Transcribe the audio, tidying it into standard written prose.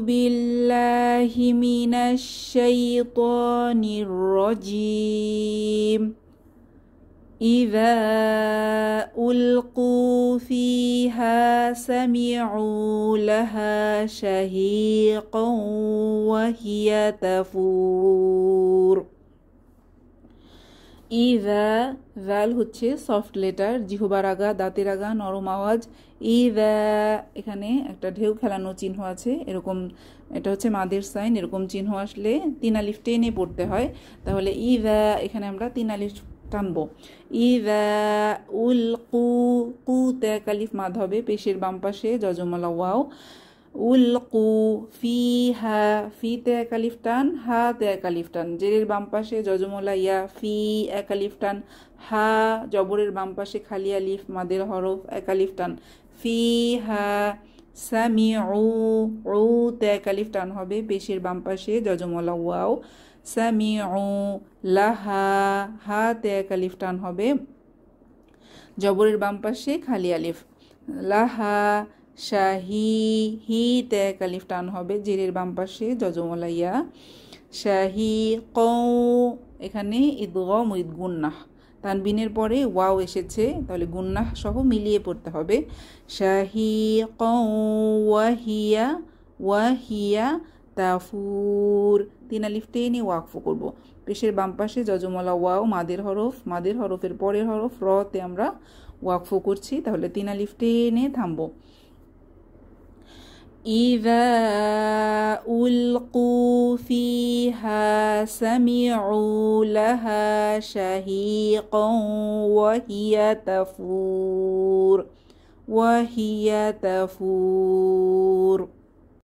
بالله من الشيطان الرجيم إذا ألقوا فيها سمعوا لها شهيقا وهي تفور ইদা ভ্যাল হচ্ছে soft letter, জিহবার আগা, দাঁতের আগা, নরম আওয়াজ। ইদা এখানে একটা ঢেউ খেলানো চিহ্ন আছে, এরকম এটা হচ্ছে মাদের সাইন, এরকম চিহ্ন আসলে 3 আলিফ টেনে পড়তে হয়। তাহলে ইদা এখানে আমরা 3 আলিফ টানবো। ইদা উলকু, কু তে আলিফ মাদ হবে, পেশের বাম পাশে যজমলা ওয়াও। উলকু ফিহা, ফি তে এক আলিফ টান, হা তে এক আলিফ টান, জেরের বাম পাশে যজমলা ইয়া, ফি এক আলিফ টান, হা জবরের বাম পাশে খালি আলিফ মাদের হরফ এক আলিফ টান, ফিহা। সামিউ, উ তে এক আলিফ টান হবে, পেশের বাম পাশে যজমলা ওয়াও। সামিউ লাহা, হা তে এক আলিফ টান হবে, জবরের বাম পাশে খালি আলিফ, লাহা। শাহি, হি তে এক আলিফ টান হবে, জেরের বাম পাশে যজমলা ইয়া। শাহি কৌ, এখানে ইদগম উইদ গুন্নাহ, তানবিনের পরে ওয়াও এসেছে, তাহলে গুন্নাহ সহ মিলিয়ে পড়তে হবে। শাহি কৌ ওয়াহিয়া, ওয়াহিয়া তাফুর, 3 আলিফ টেনে ওয়াকফ করব। পেশের বাম পাশে যজমলা ওয়াও, মাদের হরফ, মাদের হরফের পরের হরফ রতে আমরা ওয়াকফ করছি, তাহলে 3 আলিফ টেনে থামবো। إذا ألقوا فيها سمعوا لها شهيقا وهي تفور